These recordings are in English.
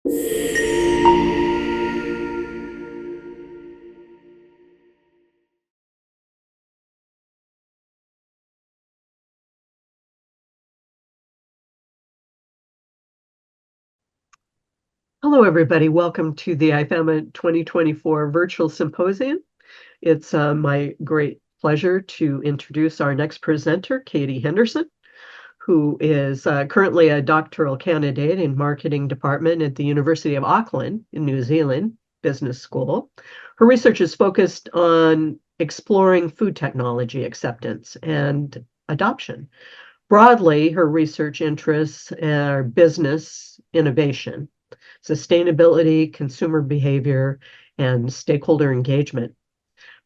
Hello, everybody. Welcome to the IFAMA 2024 Virtual Symposium. It's my great pleasure to introduce our next presenter, Katie Henderson, who is currently a doctoral candidate in Marketing Department at the University of Auckland in New Zealand Business School. Her research is focused on exploring food technology acceptance and adoption. Broadly, her research interests are business innovation, sustainability, consumer behavior, and stakeholder engagement.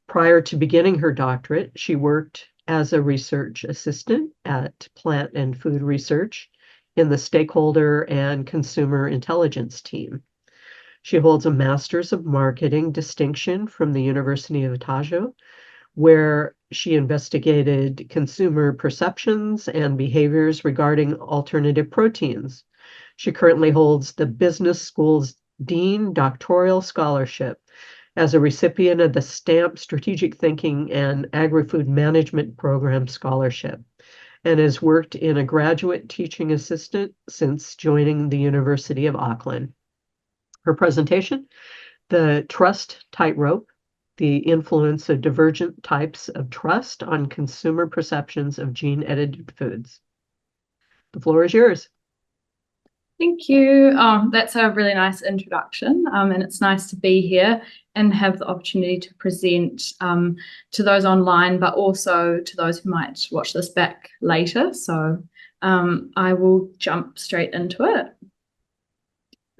Prior to beginning her doctorate, she worked as a research assistant at Plant and Food Research in the Stakeholder and Consumer Intelligence team. She holds a Master's of Marketing distinction from the University of Otago, where she investigated consumer perceptions and behaviors regarding alternative proteins. She currently holds the Business School's Dean Doctoral Scholarship as a recipient of the STAMP Strategic Thinking and Agri-Food Management Program Scholarship, and has worked in a graduate teaching assistant since joining the University of Auckland. Her presentation, The Trust Tightrope, the Influence of Divergent Types of Trust on Consumer Perceptions of Gene-Edited Foods. The floor is yours. Thank you. That's a really nice introduction, and it's nice to be here and have the opportunity to present to those online, but also to those who might watch this back later. So I will jump straight into it.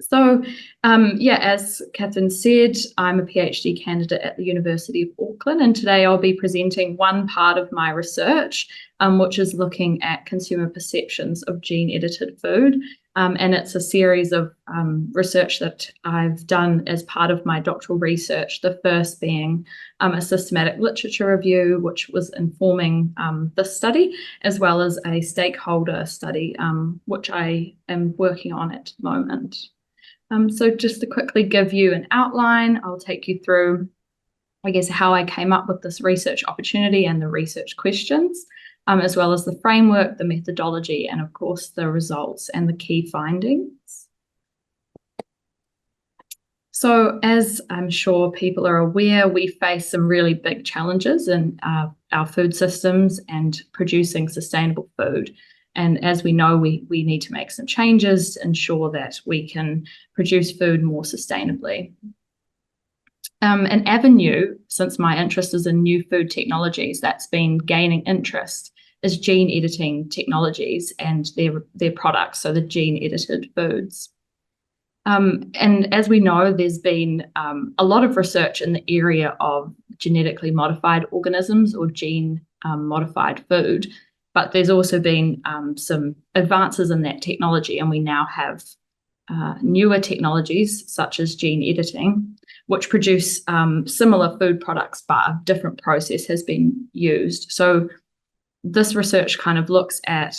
So as Catherine said, I'm a PhD candidate at the University of Auckland, and today I'll be presenting one part of my research, which is looking at consumer perceptions of gene-edited food. And it's a series of research that I've done as part of my doctoral research, the first being a systematic literature review, which was informing this study, as well as a stakeholder study, which I am working on at the moment. So just to quickly give you an outline, I'll take you through, I guess, how I came up with this research opportunity and the research questions, as well as the framework, the methodology, and of course the results and the key findings. So as I'm sure people are aware, we face some really big challenges in our food systems and producing sustainable food. And as we know, we need to make some changes to ensure that we can produce food more sustainably. An avenue, since my interest is in new food technologies, that's been gaining interest is gene editing technologies and their products, so the gene edited foods. And as we know, there's been a lot of research in the area of genetically modified organisms or gene modified food, but there's also been some advances in that technology, and we now have newer technologies such as gene editing, which produce similar food products, but a different process has been used. So this research kind of looks at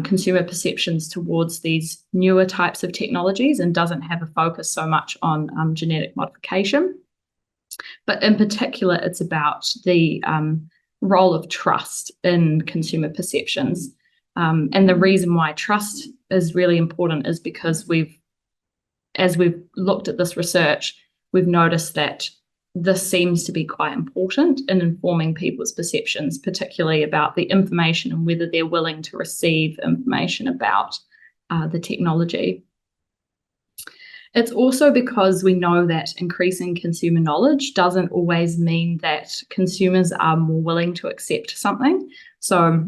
consumer perceptions towards these newer types of technologies and doesn't have a focus so much on genetic modification. But in particular, it's about the role of trust in consumer perceptions. And the reason why trust is really important is because as we've looked at this research, we've noticed that this seems to be quite important in informing people's perceptions, particularly about the information and whether they're willing to receive information about the technology. It's also because we know that increasing consumer knowledge doesn't always mean that consumers are more willing to accept something. So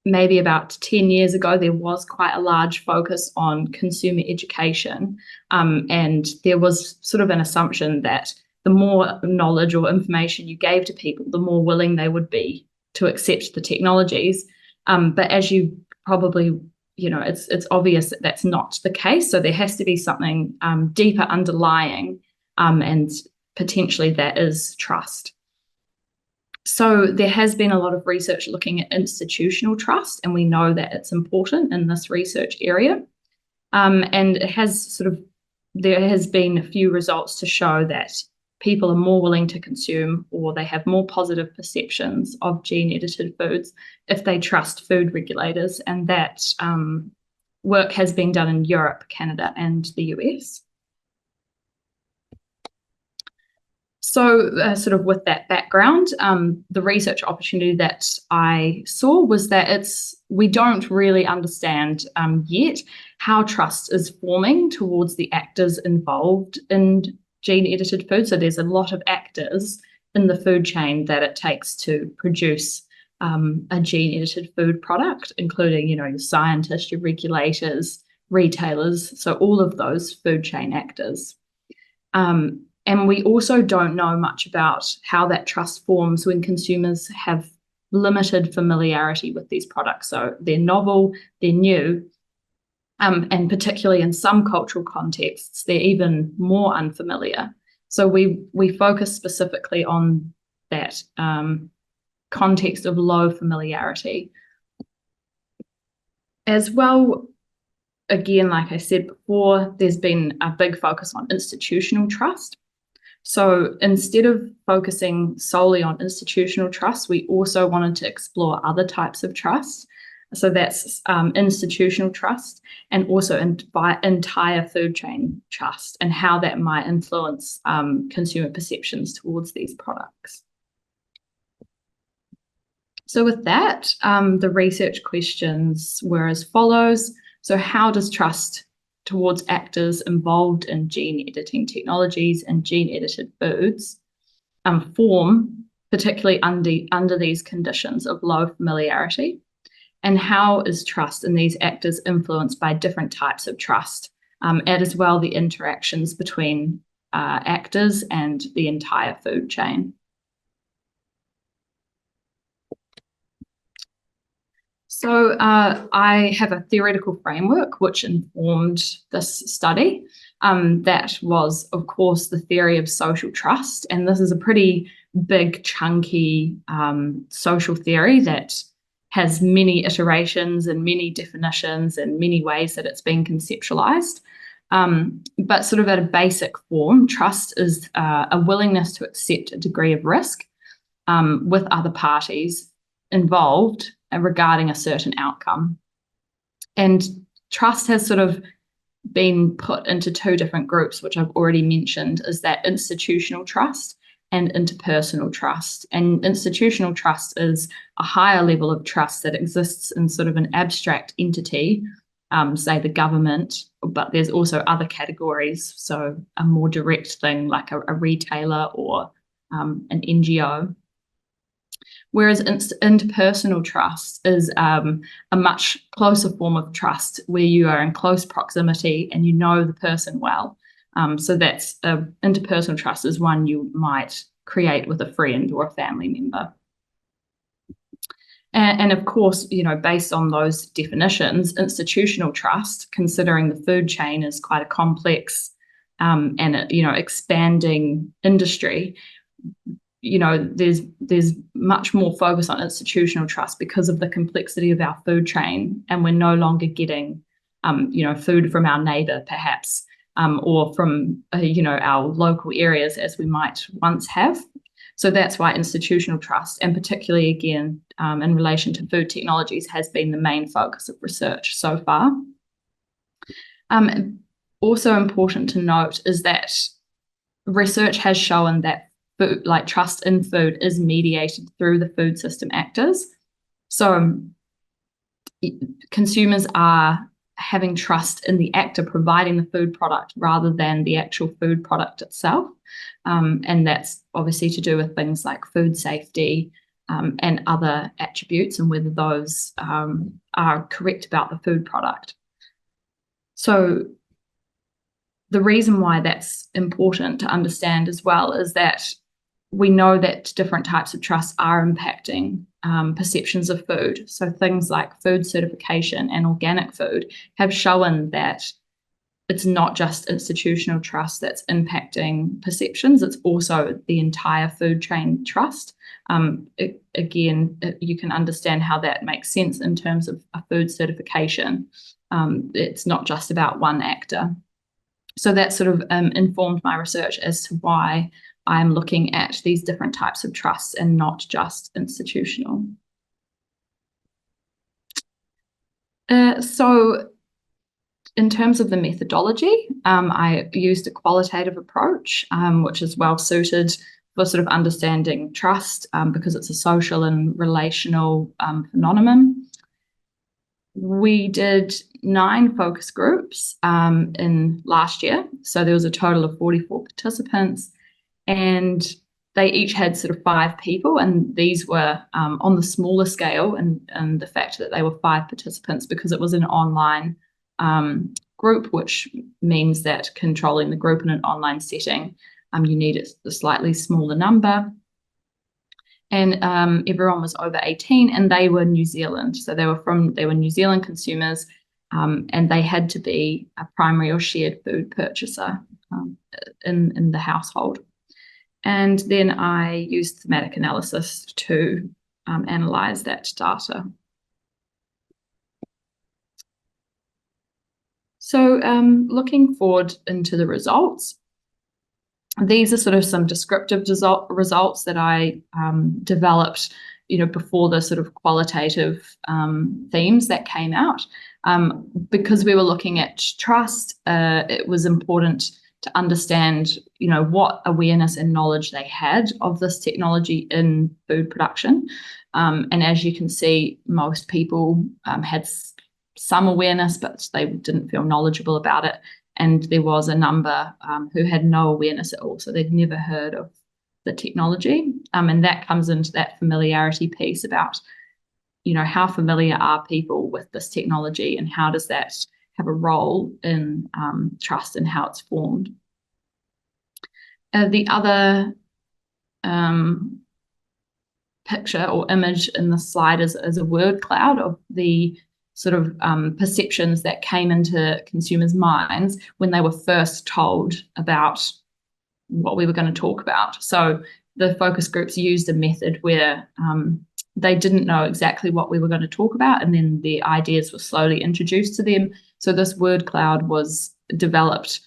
maybe about 10 years ago, there was quite a large focus on consumer education, and there was sort of an assumption that the more knowledge or information you gave to people, the more willing they would be to accept the technologies. But as you probably, it's obvious that that's not the case. So there has to be something deeper underlying, and potentially that is trust. So there has been a lot of research looking at institutional trust, and we know that it's important in this research area. And it has there has been a few results to show that people are more willing to consume, or they have more positive perceptions of gene-edited foods if they trust food regulators. And that work has been done in Europe, Canada, and the US. So with that background, the research opportunity that I saw was that we don't really understand yet how trust is forming towards the actors involved in gene-edited food. So there's a lot of actors in the food chain that it takes to produce a gene-edited food product, including, your scientists, your regulators, retailers, so all of those food chain actors. And we also don't know much about how that trust forms when consumers have limited familiarity with these products. So they're novel, they're new, and particularly in some cultural contexts, they're even more unfamiliar. So we focus specifically on that context of low familiarity. As well, again, like I said before, there's been a big focus on institutional trust. So instead of focusing solely on institutional trust, we also wanted to explore other types of trust. So that's institutional trust, and also entire food chain trust, and how that might influence consumer perceptions towards these products. So with that, the research questions were as follows. So how does trust towards actors involved in gene editing technologies and gene edited foods form, particularly under these conditions of low familiarity? And how is trust in these actors influenced by different types of trust, and as well the interactions between actors and the entire food chain? So I have a theoretical framework which informed this study. That was, of course, the theory of social trust. And this is a pretty big, chunky social theory that has many iterations and many definitions and many ways that it's been conceptualized. But sort of at a basic form, trust is a willingness to accept a degree of risk with other parties involved regarding a certain outcome. And trust has sort of been put into two different groups, which I've already mentioned, is that institutional trust and interpersonal trust. And institutional trust is a higher level of trust that exists in sort of an abstract entity, say the government, but there's also other categories. So a more direct thing like a retailer or an NGO. Whereas interpersonal trust is a much closer form of trust where you are in close proximity and you know the person well. So that's interpersonal trust is one you might create with a friend or a family member. And of course, based on those definitions, institutional trust, considering the food chain is quite a complex and expanding industry, there's much more focus on institutional trust because of the complexity of our food chain, and we're no longer getting, food from our neighbour, perhaps, or from, our local areas as we might once have. So that's why institutional trust, and particularly again in relation to food technologies, has been the main focus of research so far. Also important to note is that research has shown that food, like trust in food, is mediated through the food system actors. So consumers are having trust in the actor providing the food product rather than the actual food product itself. And that's obviously to do with things like food safety and other attributes, and whether those are correct about the food product. So the reason why that's important to understand as well is that we know that different types of trust are impacting perceptions of food. So things like food certification and organic food have shown that it's not just institutional trust that's impacting perceptions, it's also the entire food chain trust. You can understand how that makes sense in terms of a food certification. It's not just about one actor. So that sort of informed my research as to why I'm looking at these different types of trusts and not just institutional. So in terms of the methodology, I used a qualitative approach, which is well suited for sort of understanding trust because it's a social and relational phenomenon. We did 9 focus groups in last year. So there was a total of 44 participants, and they each had sort of 5 people, and these were on the smaller scale, and the fact that they were 5 participants because it was an online group, which means that controlling the group in an online setting, you need a slightly smaller number. And everyone was over 18, and they were New Zealand. So they were New Zealand consumers, and they had to be a primary or shared food purchaser in the household. And then I used thematic analysis to analyze that data. So looking forward into the results, these are sort of some descriptive results that I developed, before the sort of qualitative themes that came out. Because we were looking at trust, it was important to understand, what awareness and knowledge they had of this technology in food production. And as you can see, most people had some awareness, but they didn't feel knowledgeable about it. And there was a number who had no awareness at all. So they'd never heard of the technology. And that comes into that familiarity piece about, how familiar are people with this technology, and how does that have a role in trust and how it's formed. The other picture or image in the slide is a word cloud of the sort of perceptions that came into consumers' minds when they were first told about what we were going to talk about. So the focus groups used a method where they didn't know exactly what we were going to talk about, and then the ideas were slowly introduced to them. So this word cloud was developed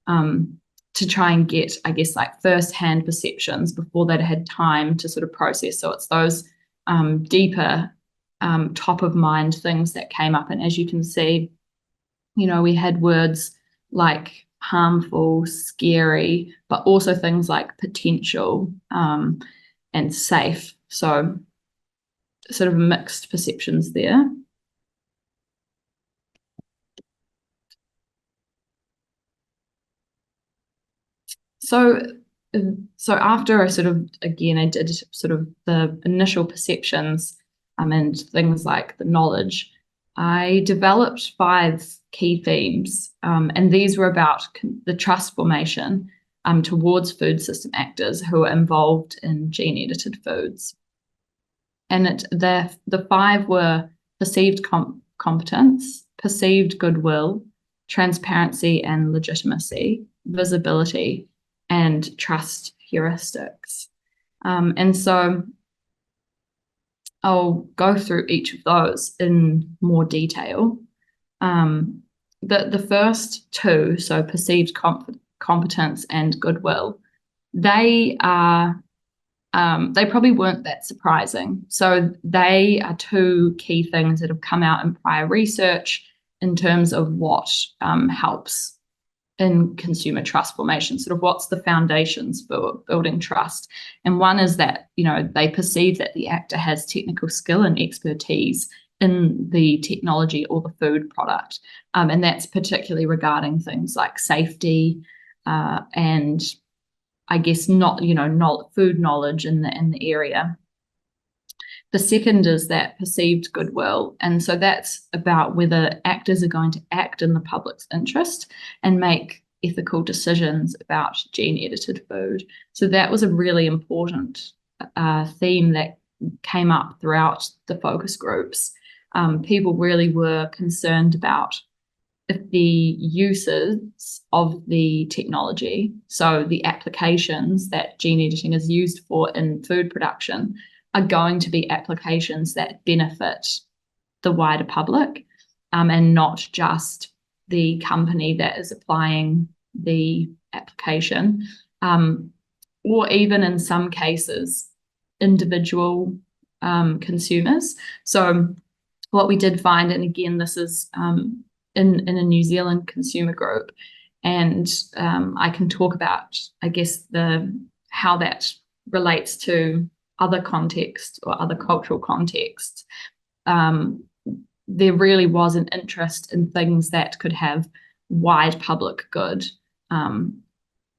to try and get, I guess, like first-hand perceptions before they'd had time to sort of process. So it's those deeper top of mind things that came up. And as you can see, we had words like harmful, scary, but also things like potential and safe. So sort of mixed perceptions there. So after I did sort of the initial perceptions and things like the knowledge, I developed 5 key themes, and these were about the trust formation towards food system actors who are involved in gene-edited foods. And the 5 were perceived competence, perceived goodwill, transparency and legitimacy, visibility, and trust heuristics. And so I'll go through each of those in more detail. The first 2, so perceived competence and goodwill, they probably weren't that surprising. So they are 2 key things that have come out in prior research in terms of what helps in consumer trust formation, sort of what's the foundations for building trust. And one is that, they perceive that the actor has technical skill and expertise in the technology or the food product. And that's particularly regarding things like safety and I guess not food knowledge in the area. The second is that perceived goodwill. And so that's about whether actors are going to act in the public's interest and make ethical decisions about gene-edited food. So that was a really important theme that came up throughout the focus groups. People really were concerned about if the uses of the technology, so the applications that gene editing is used for in food production, are going to be applications that benefit the wider public. and not just the company that is applying the application, or even in some cases, individual consumers. So what we did find, and again, this is in a New Zealand consumer group, and I can talk about, I guess, how that relates to other contexts or other cultural contexts. There really was an interest in things that could have wide public good.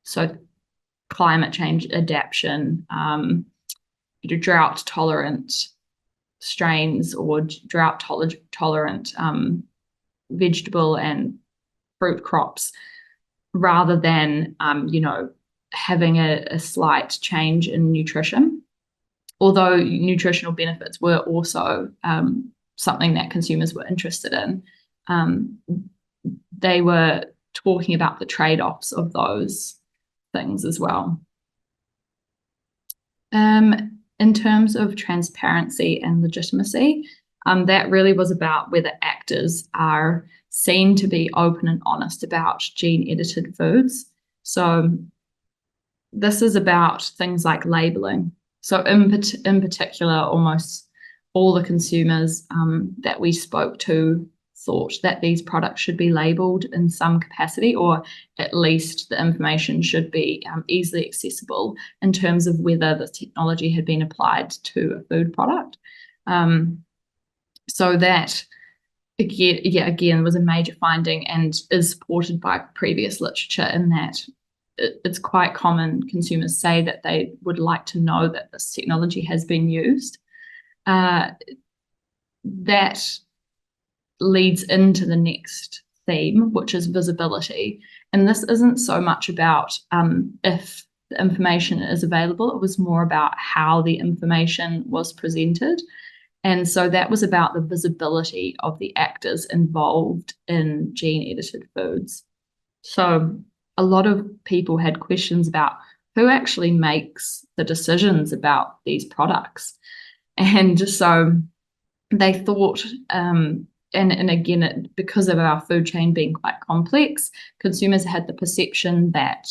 So climate change adaptation, drought tolerant strains or drought tolerant vegetable and fruit crops, rather than having a slight change in nutrition. Although nutritional benefits were also something that consumers were interested in, they were talking about the trade-offs of those things as well. In terms of transparency and legitimacy, that really was about whether actors are seen to be open and honest about gene-edited foods. So this is about things like labeling. So in particular, almost all the consumers that we spoke to thought that these products should be labeled in some capacity, or at least the information should be easily accessible in terms of whether the technology had been applied to a food product. So that, again, was a major finding and is supported by previous literature, in that it's quite common consumers say that they would like to know that this technology has been used. That leads into the next theme, which is visibility. And this isn't so much about if the information is available, it was more about how the information was presented. And so that was about the visibility of the actors involved in gene-edited foods. So a lot of people had questions about who actually makes the decisions about these products. And so they thought, and again, because of our food chain being quite complex, consumers had the perception that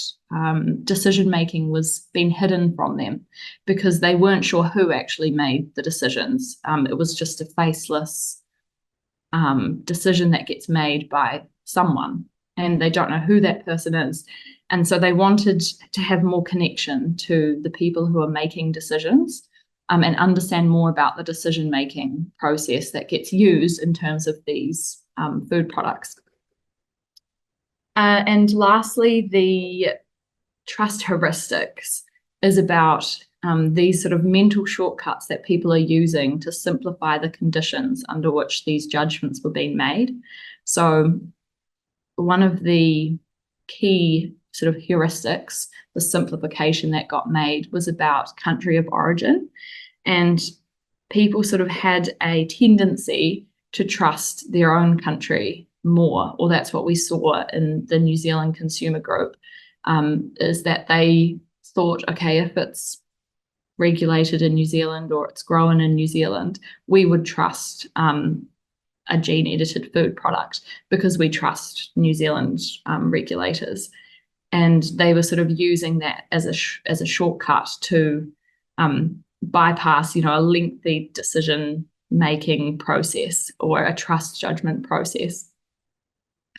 decision-making was being hidden from them because they weren't sure who actually made the decisions. It was just a faceless decision that gets made by someone, and they don't know who that person is. And so they wanted to have more connection to the people who are making decisions, and understand more about the decision-making process that gets used in terms of these food products. And lastly, the trust heuristics is about these sort of mental shortcuts that people are using to simplify the conditions under which these judgments were being made. So one of the key sort of heuristics, the simplification that got made, was about country of origin. And people sort of had a tendency to trust their own country more, or that's what we saw in the New Zealand consumer group, is that they thought, okay, if it's regulated in New Zealand or it's grown in New Zealand, we would trust a gene-edited food product because we trust New Zealand regulators. And they were sort of using that as a shortcut to bypass, a lengthy decision-making process or a trust judgment process.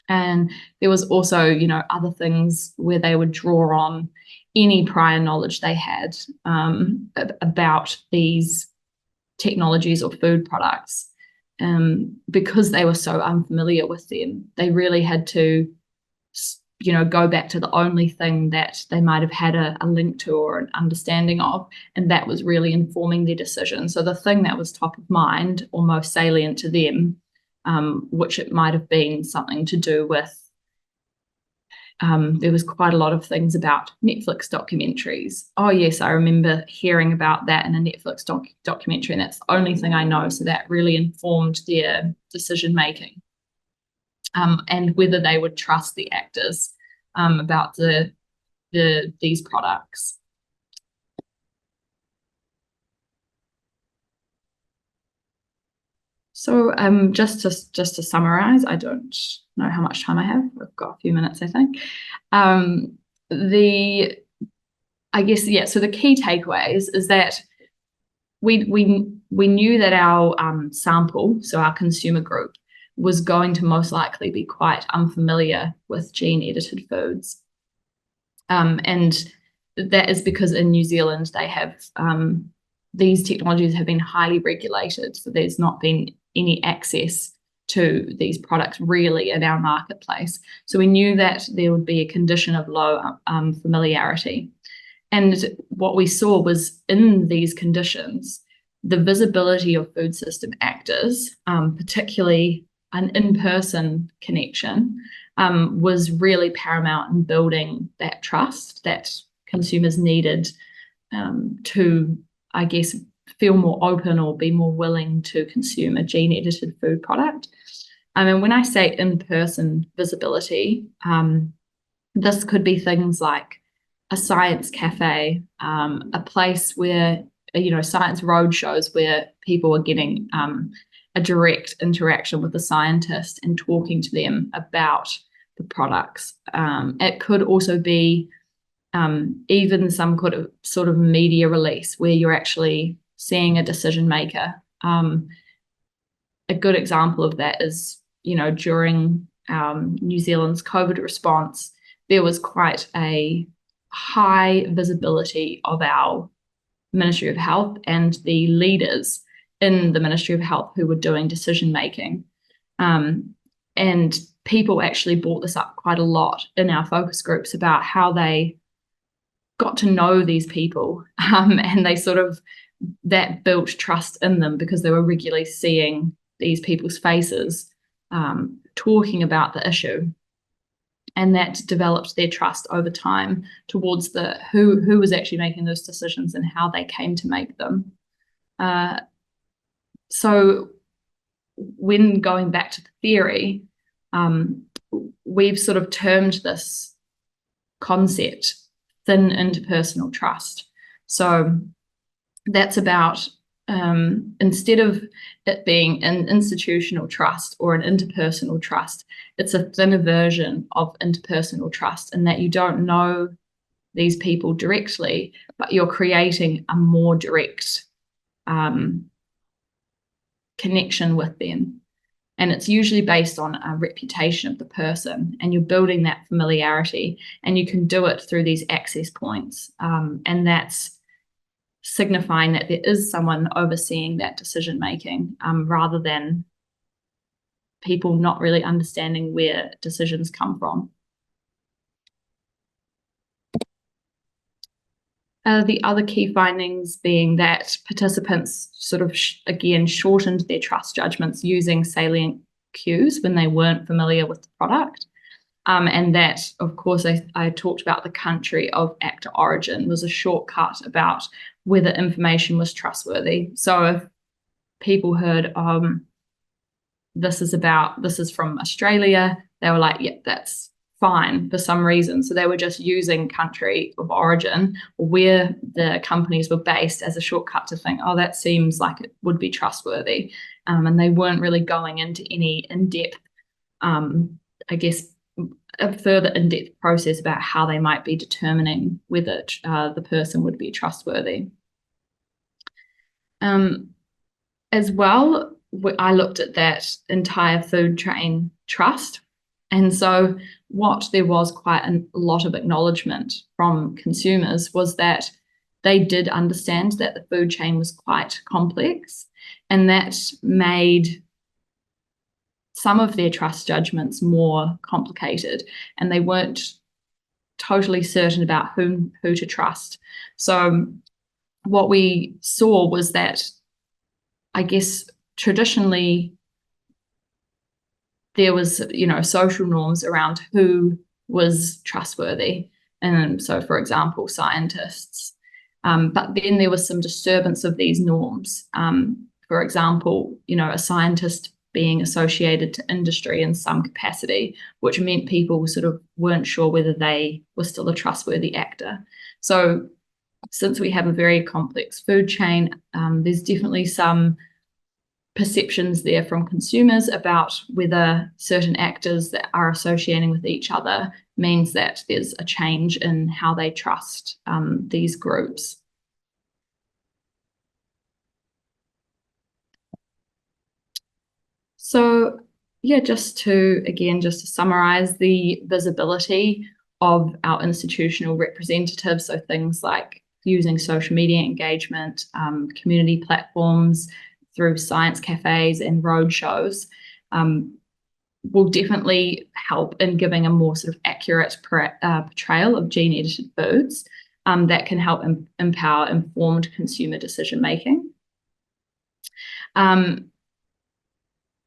And there was also, other things where they would draw on any prior knowledge they had about these technologies or food products. Because they were so unfamiliar with them, they really had to go back to the only thing that they might have had a link to or an understanding of, and that was really informing their decision. So the thing that was top of mind or most salient to them, which it might have been something to do with, there was quite a lot of things about Netflix documentaries. Oh yes, I remember hearing about that in a Netflix documentary, and that's the only thing I know. So that really informed their decision making. And whether they would trust the actors about these products. So just to summarize, I don't know how much time I have. I've got a few minutes, I think. The I guess, yeah, so the key takeaways is that we knew that our sample, so our consumer group, was going to most likely be quite unfamiliar with gene-edited foods. And that is because in New Zealand, they have these technologies have been highly regulated. So there's not been any access to these products really in our marketplace. So we knew that there would be a condition of low familiarity. And what we saw was in these conditions, the visibility of food system actors, particularly an in-person connection, was really paramount in building that trust that consumers needed to, I guess, feel more open or be more willing to consume a gene-edited food product. And when I say in-person visibility, this could be things like a science cafe, a place where, science roadshows where people are getting a direct interaction with the scientist and talking to them about the products. It could also be even some kind of sort of media release where you're actually seeing a decision maker. A good example of that is, during New Zealand's COVID response, there was quite a high visibility of our Ministry of Health and the leaders in the Ministry of Health who were doing decision making. And people actually brought this up quite a lot in our focus groups about how they got to know these people, and they sort of, that built trust in them because they were regularly seeing these people's faces talking about the issue. And that developed their trust over time towards the who was actually making those decisions and how they came to make them. So when going back to the theory, we've sort of termed this concept thin interpersonal trust. So that's about instead of it being an institutional trust or an interpersonal trust, it's a thinner version of interpersonal trust in that you don't know these people directly, but you're creating a more direct connection with them. And it's usually based on a reputation of the person, and you're building that familiarity, and you can do it through these access points. And that's signifying that there is someone overseeing that decision making, rather than people not really understanding where decisions come from. The other key findings being that participants sort of, again, shortened their trust judgments using salient cues when they weren't familiar with the product. And that, of course, I talked about the country of actor origin was a shortcut about whether information was trustworthy. So if people heard, this is from Australia, they were like, yeah, that's fine for some reason. So they were just using country of origin or where the companies were based as a shortcut to think, oh, that seems like it would be trustworthy. And they weren't really going into any in-depth, I guess, a further in-depth process about how they might be determining whether the person would be trustworthy. As well, I looked at that entire food chain trust. And so what there was quite a lot of acknowledgement from consumers was that they did understand that the food chain was quite complex, and that made some of their trust judgments more complicated, and they weren't totally certain about who to trust. So what we saw was that, I guess, traditionally there was, social norms around who was trustworthy. And so, for example, scientists. But then there was some disturbance of these norms. For example, a scientist being associated to industry in some capacity, which meant people sort of weren't sure whether they were still a trustworthy actor. So since we have a very complex food chain, there's definitely some perceptions there from consumers about whether certain actors that are associating with each other means that there's a change in how they trust these groups. So yeah, just to summarize the visibility of our institutional representatives, so things like using social media engagement, community platforms through science cafes and roadshows, will definitely help in giving a more sort of accurate portrayal of gene-edited foods that can help empower informed consumer decision making.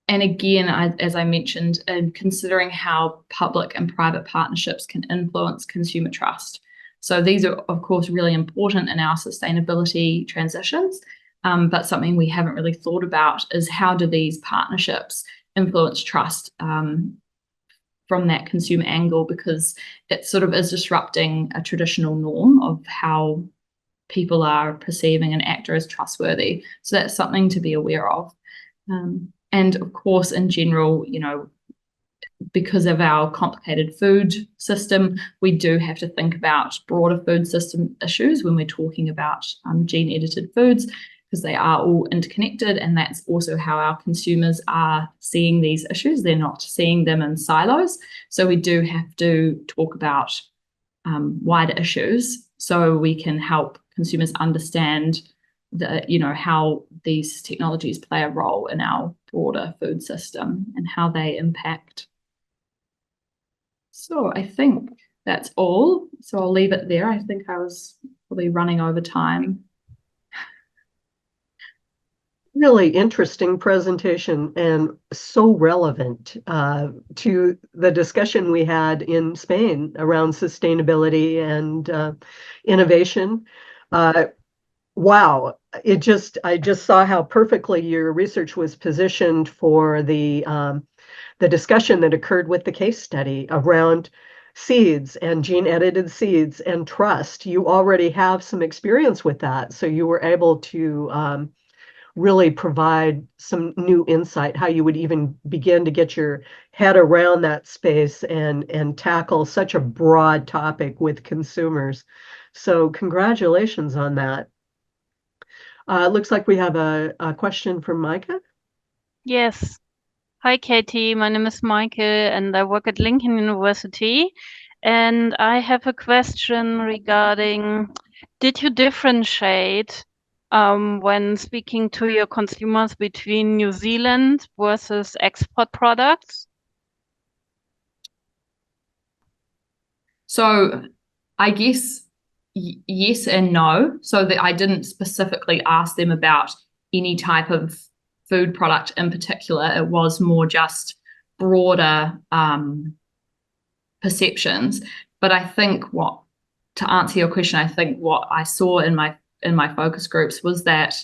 And again, as I mentioned, in considering how public and private partnerships can influence consumer trust. So these are, of course, really important in our sustainability transitions, but something we haven't really thought about is how do these partnerships influence trust from that consumer angle, because it sort of is disrupting a traditional norm of how people are perceiving an actor as trustworthy. So that's something to be aware of. And of course, in general, you know, because of our complicated food system, we do have to think about broader food system issues when we're talking about gene-edited foods, because they are all interconnected, and that's also how our consumers are seeing these issues. They're not seeing them in silos. So we do have to talk about wider issues so we can help consumers understand how these technologies play a role in our broader food system and how they impact. So I think that's all. So I'll leave it there. I think I was probably running over time. Really interesting presentation and so relevant to the discussion we had in Spain around sustainability and innovation. Wow, I just saw how perfectly your research was positioned for the discussion that occurred with the case study around seeds and gene-edited seeds and trust. You already have some experience with that, so you were able to really provide some new insight, how you would even begin to get your head around that space and tackle such a broad topic with consumers. So congratulations on that. It looks like we have a question from Micah. Yes. Hi, Katie. My name is Michael, and I work at Lincoln University. And I have a question regarding, did you differentiate when speaking to your consumers between New Zealand versus export products? So I guess yes and no. So that I didn't specifically ask them about any type of food product in particular. It was more just broader perceptions. But I think to answer your question, I think what I saw in my focus groups was that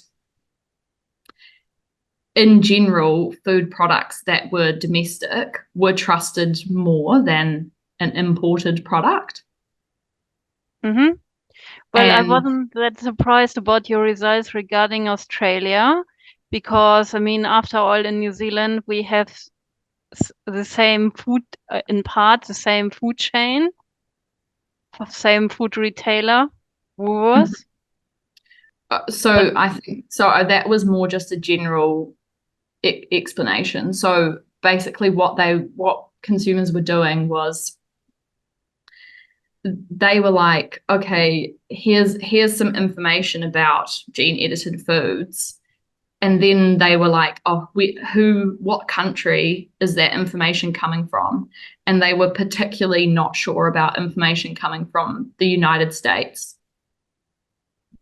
in general, food products that were domestic were trusted more than an imported product. Mm-hmm. Well, I wasn't that surprised about your results regarding Australia, because, I mean, after all, in New Zealand, we have the same food, in part, the same food chain, same food retailer, Woolworths. So I think that was more just a general explanation. So basically, what consumers were doing was they were like, okay, here's some information about gene-edited foods. And then they were like, oh, what country is that information coming from? And they were particularly not sure about information coming from the United States.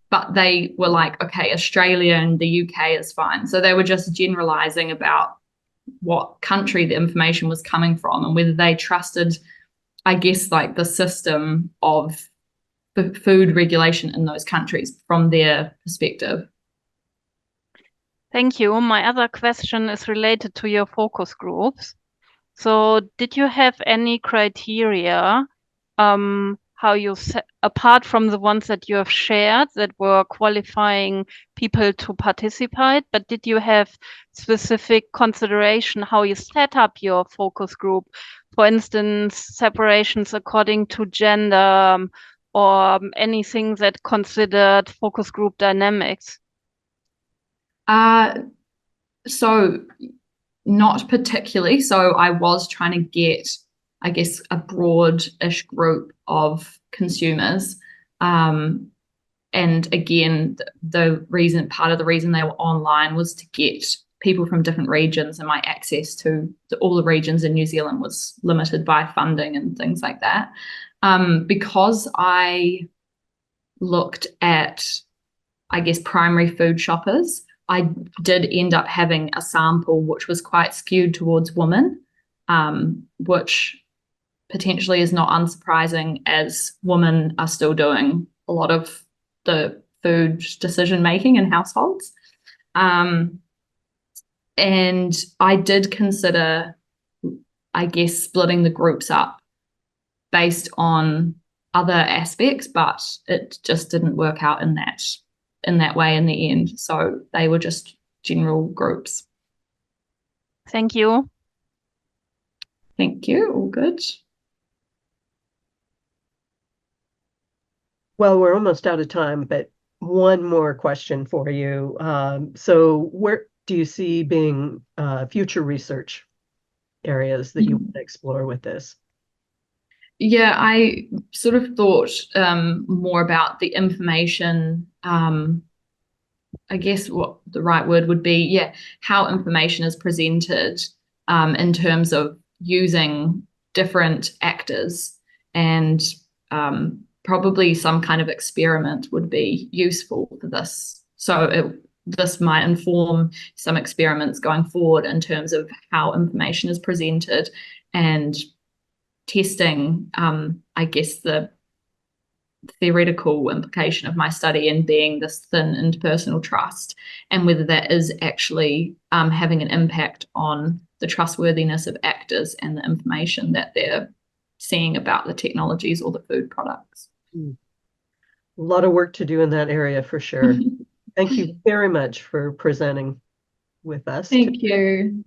But they were like, okay, Australia and the UK is fine. So they were just generalizing about what country the information was coming from and whether they trusted, I guess, like the system of the food regulation in those countries from their perspective. Thank you. My other question is related to your focus groups. So did you have any criteria how you apart from the ones that you have shared that were qualifying people to participate, but did you have specific consideration how you set up your focus group? For instance, separations according to gender, or anything that considered focus group dynamics? So not particularly. So I was trying to get, I guess, a broad-ish group of consumers. And again, part of the reason they were online was to get people from different regions, and my access to all the regions in New Zealand was limited by funding and things like that. Because I looked at, I guess, primary food shoppers, I did end up having a sample which was quite skewed towards women, which potentially is not unsurprising, as women are still doing a lot of the food decision making in households. And I did consider, I guess, splitting the groups up based on other aspects, but it just didn't work out in that way in the end. So they were just general groups. Thank you. Thank you. All good. Well, we're almost out of time, but one more question for you. So where do you see being future research areas that you want to explore with this? Yeah, I sort of thought more about the information. I guess what the right word would be, yeah, how information is presented in terms of using different actors, and probably some kind of experiment would be useful for this. So this might inform some experiments going forward in terms of how information is presented and testing, I guess, the theoretical implication of my study in being this thin interpersonal trust, and whether that is actually having an impact on the trustworthiness of actors and the information that they're seeing about the technologies or the food products. A lot of work to do in that area for sure. Thank you very much for presenting with us. Thank you.